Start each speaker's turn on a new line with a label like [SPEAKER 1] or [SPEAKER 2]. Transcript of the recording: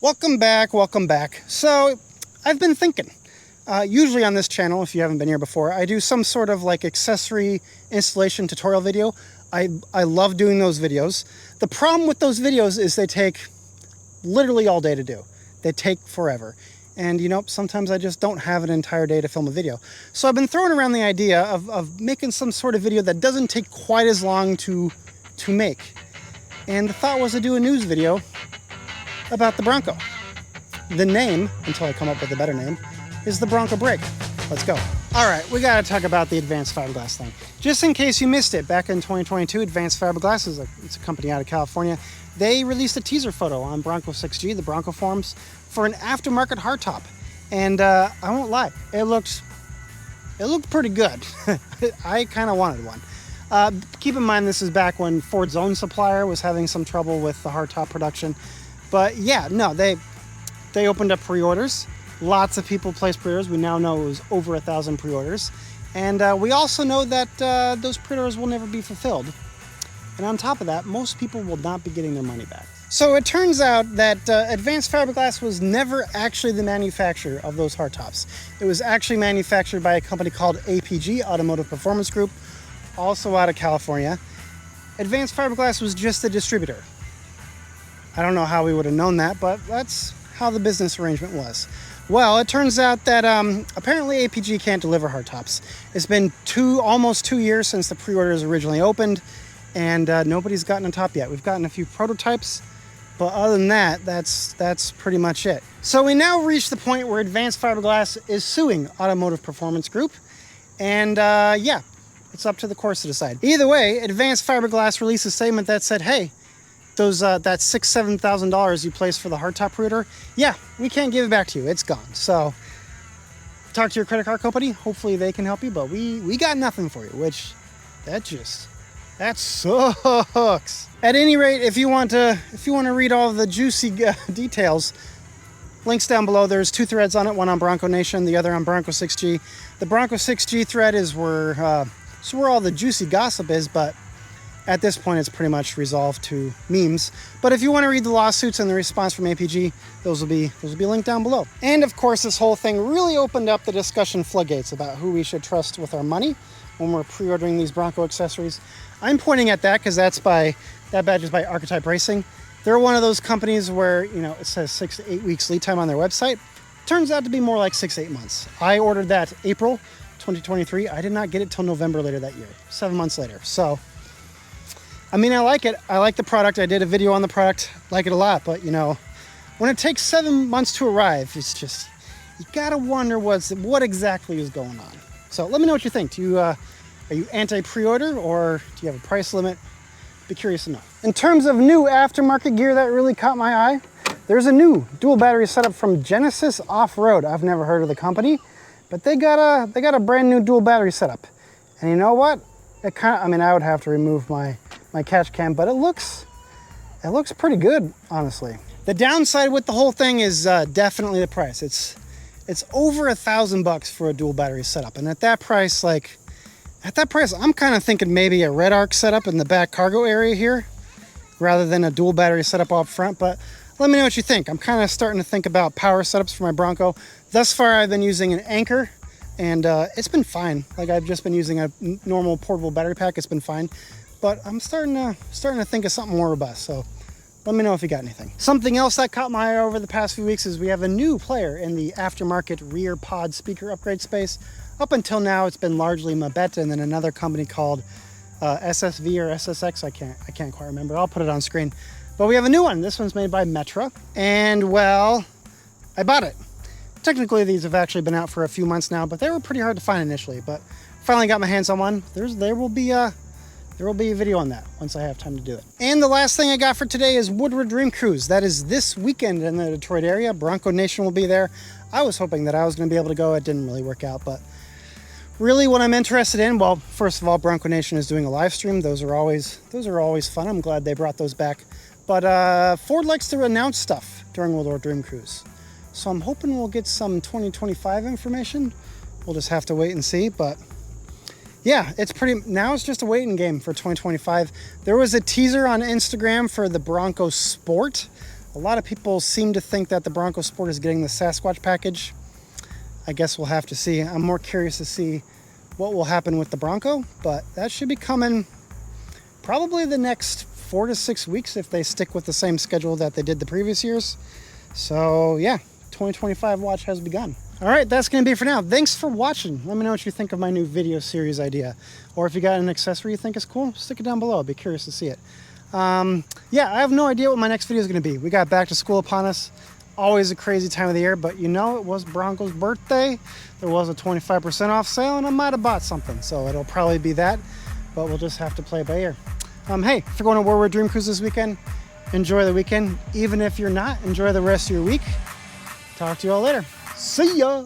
[SPEAKER 1] Welcome back. So I've been thinking, usually on this channel, if you haven't been here before, I do some sort of like accessory installation tutorial video. I love doing those videos. The problem with those videos is they take literally all day to do. They take forever. And you know, sometimes I just don't have an entire day to film a video. So I've been throwing around the idea of making some sort of video that doesn't take quite as long to make. And the thought was to do a news video about the Bronco. The name, until I come up with a better name, is the Bronco Break. Let's go. All right, we gotta talk about the Advanced Fiberglass thing. Just in case you missed it, back in 2022, Advanced Fiberglass it's a company out of California. They released a teaser photo on Bronco 6G, the Bronco forums, for an aftermarket hardtop. And I won't lie, it looked pretty good. I kind of wanted one. Keep in mind, this is back when Ford's own supplier was having some trouble with the hardtop production. But yeah, no, they opened up pre-orders. Lots of people placed pre-orders. We now know it was over 1,000 pre-orders. And we also know that those pre-orders will never be fulfilled. And on top of that, most people will not be getting their money back. So it turns out that Advanced Fiberglass was never actually the manufacturer of those hardtops. It was actually manufactured by a company called APG, Automotive Performance Group, also out of California. Advanced Fiberglass was just a distributor. I don't know how we would have known that, but that's how the business arrangement was. Well, it turns out that apparently APG can't deliver hardtops. It's been almost 2 years since the pre-orders originally opened, and nobody's gotten a top yet. We've gotten a few prototypes, but other than that, that's pretty much it. So we now reach the point where Advanced Fiberglass is suing Automotive Performance Group, and yeah, it's up to the courts to decide. Either way, Advanced Fiberglass released a statement that said, hey, that $6,000-7,000 you placed for the hardtop pre-order, yeah, we can't give it back to you. It's gone. So talk to your credit card company. Hopefully they can help you, but we got nothing for you, which that sucks. At any rate, if you want to read all of the juicy details, links down below. There's 2 threads on it, one on Bronco Nation, the other on Bronco 6G. The Bronco 6G thread is where all the juicy gossip is, but at this point, it's pretty much resolved to memes. But if you want to read the lawsuits and the response from APG, those will be linked down below. And of course, this whole thing really opened up the discussion floodgates about who we should trust with our money when we're pre-ordering these Bronco accessories. I'm pointing at that because that badge is by Archetype Racing. They're one of those companies where, you know, it says 6 to 8 weeks lead time on their website. Turns out to be more like 6 to 8 months. I ordered that April 2023. I did not get it till November later that year, 7 months later. So I mean, I like it. I like the product. I did a video on the product. Like it a lot. But, you know, when it takes 7 months to arrive, it's just, you got to wonder what exactly is going on. So let me know what you think. Are you anti-pre-order, or do you have a price limit? Be curious to know. In terms of new aftermarket gear that really caught my eye, there's a new dual battery setup from Genesis Off-Road. I've never heard of the company, but they got a brand new dual battery setup. And you know what? I mean, I would have to remove my catch cam, but it looks pretty good, honestly. The downside with the whole thing is definitely the price. It's over $1,000 for a dual battery setup, and at that price, I'm kind of thinking maybe a red arc setup in the back cargo area here, rather than a dual battery setup up front. But let me know what you think. I'm kind of starting to think about power setups for my Bronco. Thus far, I've been using an Anchor, and it's been fine. Like, I've just been using a normal portable battery pack. It's been fine. But I'm starting to think of something more robust, so let me know if you got anything. Something else that caught my eye over the past few weeks is we have a new player in the aftermarket rear pod speaker upgrade space. Up until now, it's been largely Mabetta and then another company called SSV or SSX. I can't quite remember. I'll put it on screen. But we have a new one. This one's made by Metra, and well, I bought it. Technically, these have actually been out for a few months now, but they were pretty hard to find initially. But finally got my hands on one. There will be a video on that once I have time to do it. And the last thing I got for today is Woodward Dream Cruise. That is this weekend in the Detroit area. Bronco Nation will be there. I was hoping that I was going to be able to go. It didn't really work out, but really what I'm interested in, well, first of all, Bronco Nation is doing a live stream. Those are always fun. I'm glad they brought those back. But Ford likes to announce stuff during Woodward Dream Cruise. So I'm hoping we'll get some 2025 information. We'll just have to wait and see, but yeah, now it's just a waiting game for 2025. There was a teaser on Instagram for the Bronco Sport, A lot of people seem to think that the Bronco Sport is getting the Sasquatch package. I guess we'll have to see. I'm more curious to see what will happen with the Bronco, but that should be coming probably the next 4 to 6 weeks if they stick with the same schedule that they did the previous years. So yeah, 2025 watch has begun. All right, that's going to be it for now. Thanks for watching. Let me know what you think of my new video series idea. Or if you got an accessory you think is cool, stick it down below. I'd be curious to see it. Yeah, I have no idea what my next video is going to be. We got back to school upon us. Always a crazy time of the year, but you know, it was Bronco's birthday. There was a 25% off sale, and I might have bought something. So it'll probably be that, but we'll just have to play by ear. Hey, if you're going to Woodward Dream Cruise this weekend, enjoy the weekend. Even if you're not, enjoy the rest of your week. Talk to you all later. See ya!